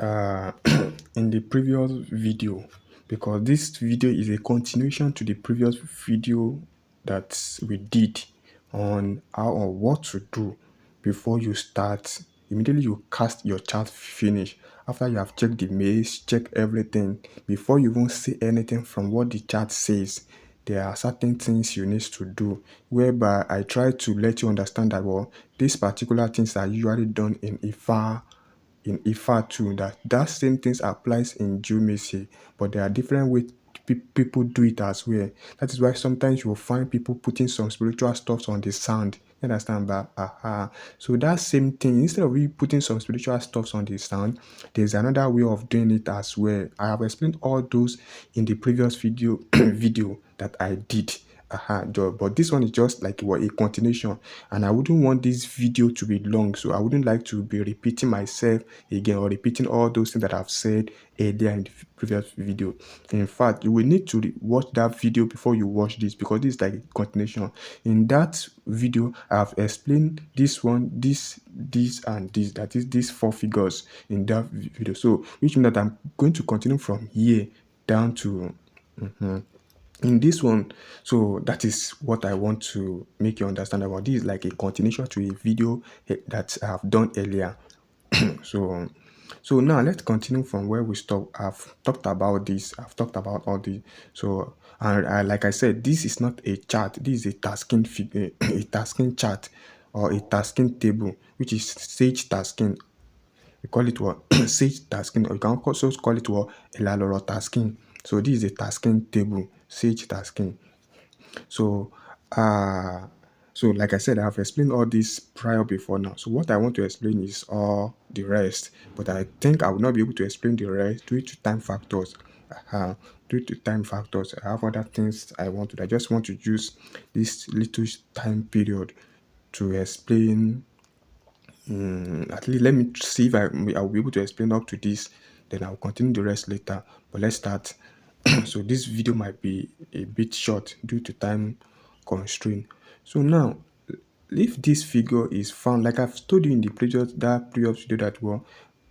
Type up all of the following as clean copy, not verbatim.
uh, in the previous video, because this video is a continuation to the previous video that we did on how or what to do before you start. Immediately you cast your chart finish. After you have checked the maze, check everything, before you even say anything from what the chart says, there are certain things you need to do, whereby I try to let you understand that, well, these particular things are usually done in IFA too, that same things applies in Geomancy, but there are different ways people do it as well. That is why sometimes you will find people putting some spiritual stuff on the sound. You understand that? So that same thing, instead of you putting some spiritual stuff on the sound, there's another way of doing it as well. I have explained all those in the previous video that I did. But this one is just like a continuation, and I wouldn't want this video to be long, so I wouldn't like to be repeating myself again or repeating all those things that I've said earlier in the previous video. In fact, you will need to watch that video before you watch this, because this is like a continuation. In that video, I've explained this one, this, and this, that is these four figures in that video. So which means that I'm going to continue from here down to in this one. So that is what I want to make you understand about. This is like a continuation to a video that I have done earlier. So now let's continue from where we stopped. I've talked about this, I've talked about all this. So, and like I said, this is not a chart, this is a tasking figure, a tasking chart, or a tasking table, which is sage tasking. We call it what? Sage tasking, or you can also call it what? Elaloro tasking. So this is a tasking table, sage tasking. So, uh, so like I said, I've explained all this prior before now. So what I want to explain is all the rest, but I think I will not be able to explain the rest due to time factors. Due to time factors, I have other things I want to. I just want to use this little time period to explain. At least let me see if I'll be able to explain up to this. Then I'll continue the rest later. But let's start. So this video might be a bit short due to time constraint. So now, if this figure is found, like I've told you in the previous video, that, well,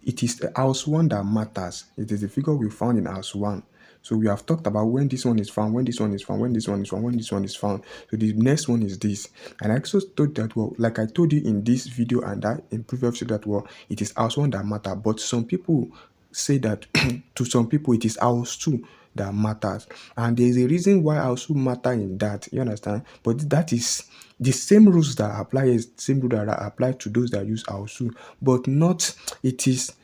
it is the house one that matters. It is the figure we found in house one. So we have talked about when this one is found, when this one is found, when this one is found, when this one is found. So the next one is this. And I also told that, well, like I told you in this video and that in previous video, that, well, it is house one that matter. But some people say that to some people it is house two that matters, and there is a reason why house two matter in that. You understand? But that is the same rules that apply, is same rule that apply to those that use house two, but not. It is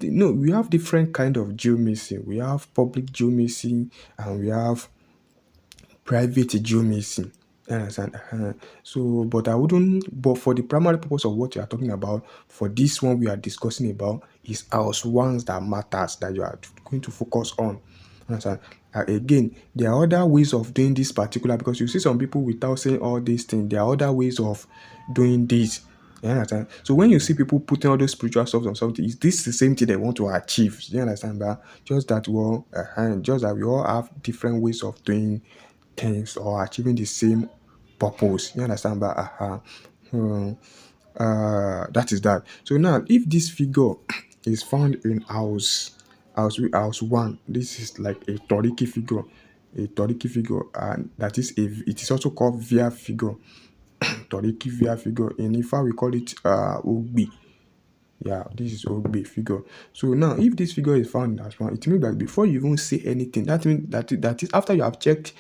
no. We have different kind of geomancy. We have public geomancy and we have private geomancy. You understand? So, but I wouldn't. But for the primary purpose of what you are talking about, for this one we are discussing about, is house ones that matters, that you are going to focus on. Understand? Again, there are other ways of doing this particular, because you see some people without saying all these things, there are other ways of doing this. You understand? So when you see people putting all those spiritual stuff on something, is this the same thing they want to achieve? You understand? But just that, well, just that we all have different ways of doing things or achieving the same purpose. You understand? But that is that. So now, if this figure is found in house one, this is like a Toriki figure, and that is it is also called via figure. Toriki via figure. In Ifa we call it Ogbi. Yeah, this is Ogbe figure. So now, if this figure is found as one, it means that before you even say anything, that means that is after you have checked,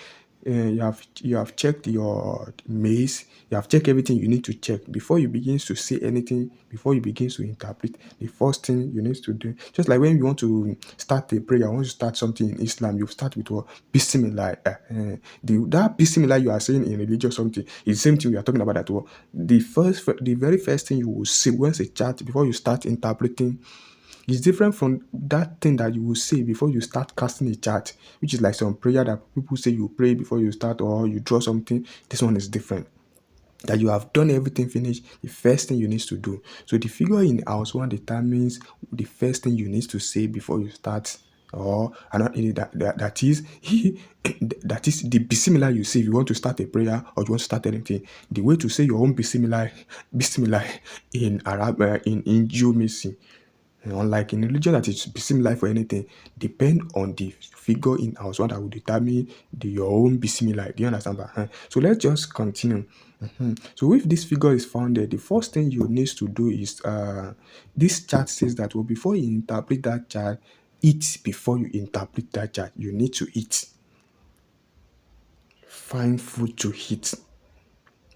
you have checked your maze, you have checked everything you need to check before you begin to say anything, before you begin to interpret. The first thing you need to do, just like when you want to start a prayer, want to start something in Islam, you start with what? Bismillah. That Bismillah you are saying in religious something is the same thing we are talking about. That what the very first thing you will say once a chart before you start interpreting is different from that thing that you will say before you start casting a chart, which is like some prayer that people say you pray before you start, or you draw something. This one is different. That you have done everything finished, the first thing you need to do. So the figure in house one determines the first thing you need to say before you start, or that is that is the bismillah you say if you want to start a prayer or you want to start anything. The way to say your own bismillah in Arab, in geomancy. Unlike in religion that is seem life or anything, depend on the figure in house one that will determine your own bismillah. Do you understand that? So let's just continue. So if this figure is found there, the first thing you need to do is this chart says that well before you interpret that chart, eat before you interpret that chart. You need to eat. Find food to eat.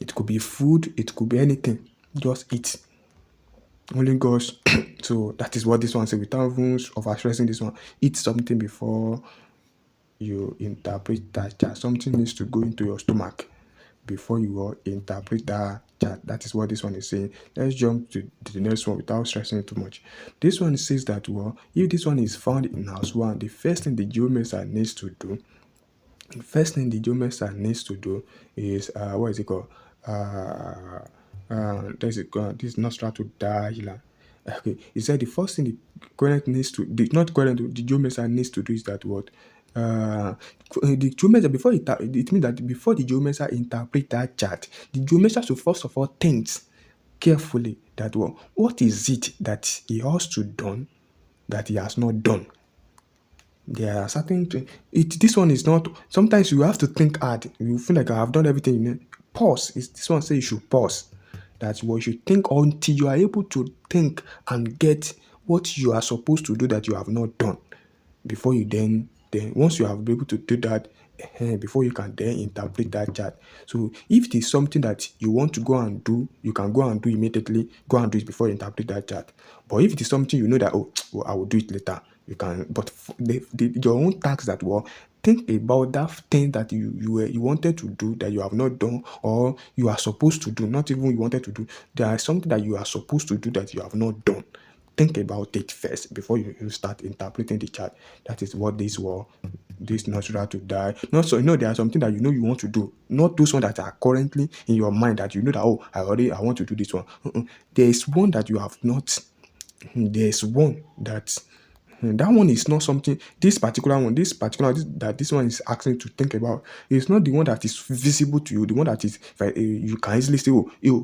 It could be food, it could be anything. Just eat. Only goes. So that is what this one says without even overstressing this one. Eat something before you interpret that chart. Something needs to go into your stomach before you interpret that chart. That is what this one is saying. Let's jump to the next one without stressing it too much. This one says that well, if this one is found in house one, the first thing the geomancer needs to do, is what is it called? There's a this is not start to die healer. Okay, he said the first thing the current needs to the not current the geomancer needs to do is that what the geomancer before it means that before the geomancer interpret that chart, the geomancer should first of all think carefully that what is it that he has to done that he has not done. There are certain this one is not sometimes you have to think hard. You feel like I have done everything. Pause. This one says you should pause. That's what you should think until you are able to think and get what you are supposed to do that you have not done before you then once you have been able to do that, before you can then interpret that chart. So if it is something that you want to go and do, you can go and do immediately. Go and do it before you interpret that chart. But if it is something you know that well, I will do it later, you can. But your own task that think about that thing that you wanted to do that you have not done or you are supposed to do, not even you wanted to do. There is something that you are supposed to do that you have not done. Think about it first before you start interpreting the chart. That is what this natural to die. Not so there are something that you want to do, not those ones that are currently in your mind that you know that I want to do this one. There is one that you have not. There is one that one is not something. This one is asking to think about. It's not the one that is visible to you. The one that is you can easily say,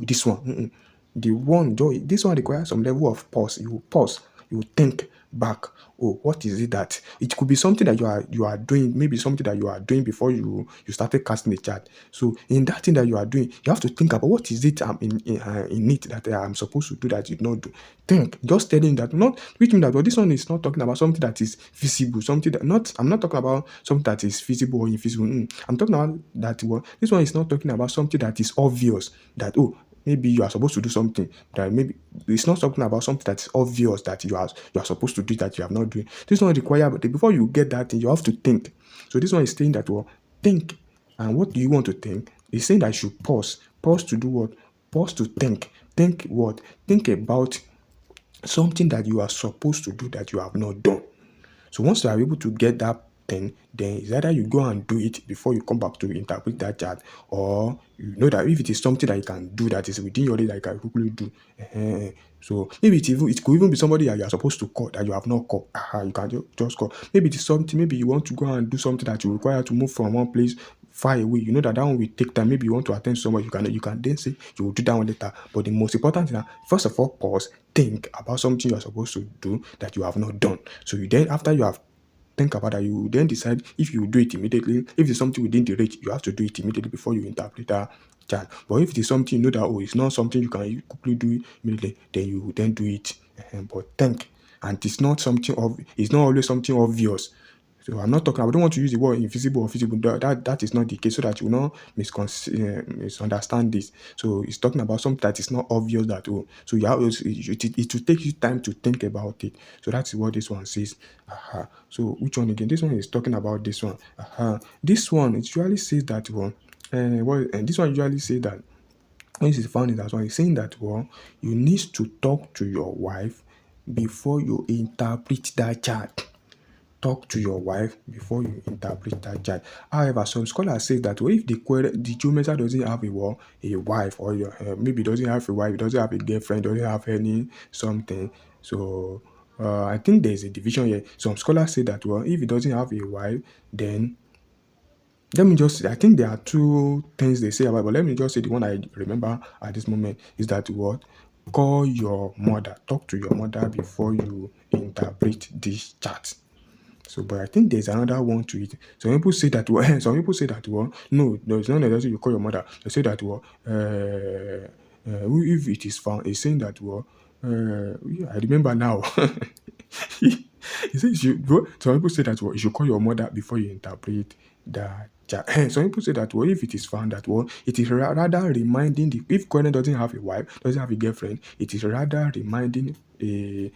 this one. This one requires some level of pause. You will pause. You will think back. Oh, what is it that it could be something that you are doing, maybe something that you are doing before you started casting the chart. So in that thing that you are doing, you have to think about what is it in it that I'm supposed to do that you not do. Think, just telling that, not which means that this one is not talking about something that is visible, something that not I'm not talking about something that is visible or invisible. I'm talking about that this one is not talking about something that is obvious, that maybe you are supposed to do something that maybe it's not talking about something that's obvious that you are supposed to do that you have not doing. This one require, but before you get that thing, you have to think. So this one is saying that think. And what do you want to think? It's saying that you should pause. Pause to do what? Pause to think. Think what? Think about something that you are supposed to do that you have not done. So once you are able to get that thing, then it's either you go and do it before you come back to interpret that chart, or you know that if it is something that you can do that is within your day that you can quickly do. So maybe it could even be somebody that you are supposed to call that you have not called. You can just call. Maybe it is something. Maybe you want to go and do something that you require to move from one place far away. You know that one will take time. Maybe you want to attend to someone. You can then say you will do that one later. But the most important thing, first of all, pause, think about something you are supposed to do that you have not done. So you then, after you have think about that, you then decide if you do it immediately. If it's something within the range, you have to do it immediately before you interpret that chart. But if it is something you know that it's not something you can quickly do immediately, then you then do it. But think, and it's not something of it's not always something obvious. So I'm not talking. I don't want to use the word invisible or visible. That is not the case, so that you will not misunderstand this. So it's talking about something that is not obvious that So you have it will take you time to think about it. So that's what this one says. So which one again? This one is talking about this one. This one it usually says that and this one usually say that when this is found in that one, it's saying that you need to talk to your wife before you interpret that chart. Talk to your wife before you interpret that chart. However, some scholars say that if the geomancer doesn't have a wife, or maybe doesn't have a wife, doesn't have a girlfriend, doesn't have any something. So I think there's a division here. Some scholars say that if he doesn't have a wife, then let me just I think there are two things they say about it, but let me just say the one I remember at this moment is that call your mother, talk to your mother before you interpret this chart. So, but I think there's another one to it. Some people say that well, some people say that well, no, it's not necessary you call your mother. They say that well, if it is found, it's saying that well, yeah, I remember now. He says some people say that well, you should call your mother before you interpret the chart. Some people say that well, if it is found that well, it is rather reminding the if Gordon doesn't have a wife, doesn't have a girlfriend, it is rather reminding a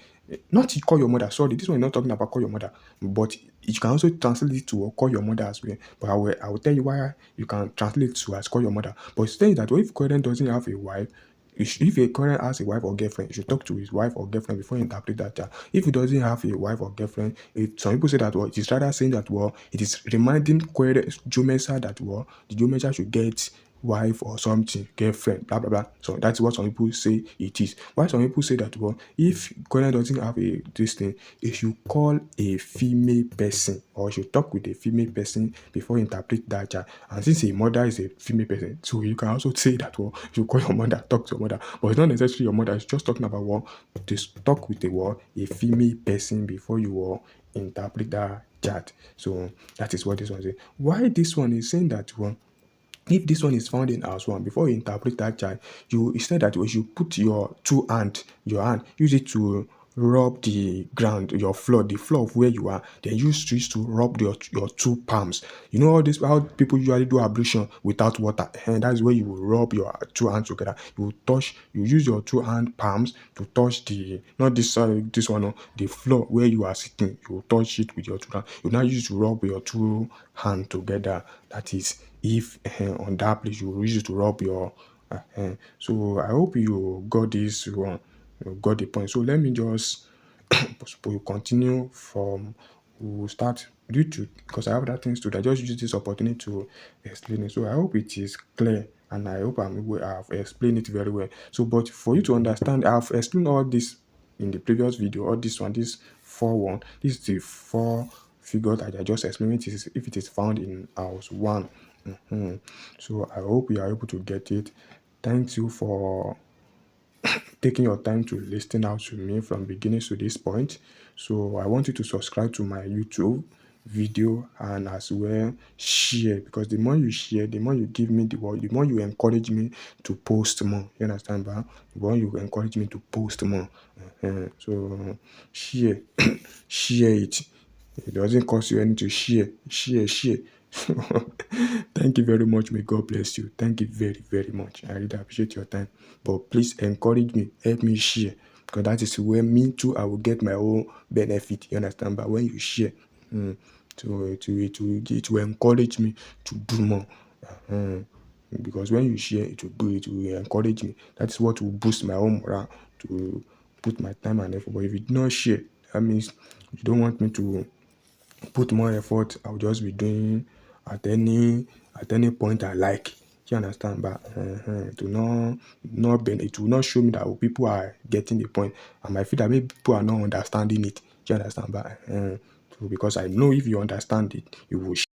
not to call your mother. Sorry, this one is not talking about call your mother, but you can also translate it to call your mother as well. But I will tell you why you can translate it to as call your mother. But it's saying that well, if Gordon doesn't have a wife, if a current has a wife or girlfriend, you should talk to his wife or girlfriend before you interpret that child. If he doesn't have a wife or girlfriend, some people say that well, it is rather saying that well, it is reminding Geomancer that well, the Geomancer should get wife or something, girlfriend, blah blah blah. So that's what some people say it is. Why some people say that well, if Korean doesn't have a this thing, you should call a female person or you should talk with a female person before you interpret that child. And since a mother is a female person, so you can also say that well, you should call your mother, talk to your mother. But it's not necessarily your mother, it's just talking about well, to talk with a female person before you will interpret that chart. So that is what this one is saying. Why this one is saying that well, if this one is found in house one, before you interpret that chart, you instead that you should put your hand, use it to rub the ground, your floor, the floor of where you are. Then use this to rub your two palms. You know all this how people usually do ablution without water, and that's where you will rub your two hands together. You will touch. You use your two hand palms to touch the not this one, no, the floor where you are sitting. You will touch it with your two hands. You now use to rub your two hands together. That is if on that place you use it to rub your so I hope you got this one, you got the point. So let me just we'll continue from we'll start due to because I have other things to do. I just use this opportunity to explain it. So I hope it is clear and I hope I've explained it very well. So but for you to understand, I've explained all this in the previous video, or this one, this 4-1, this is the four figure that I just explained. It is if it is found in house one. So I hope you are able to get it. Thank you for taking your time to listen out to me from beginning to this point. So I want you to subscribe to my YouTube video and as well share, because the more you share, the more you give me the word, the more you encourage me to post more. You understand, but the more you encourage me to post more. So share, share it. It doesn't cost you anything to share. Thank you very much. May God bless you. Thank you very, very much. I really appreciate your time. But please encourage me, help me share. Because that is where me too, I will get my own benefit. You understand? But when you share, it will encourage me to do more. Because when you share, it will encourage me. That is what will boost my own morale to put my time and effort. But if you do not share, that means you don't want me to put more effort. I'll just be doing at any point I like. You understand? But it will it will not show me that people are getting the point. I might feel that maybe people are not understanding it. You understand? But so because I know if you understand it, you will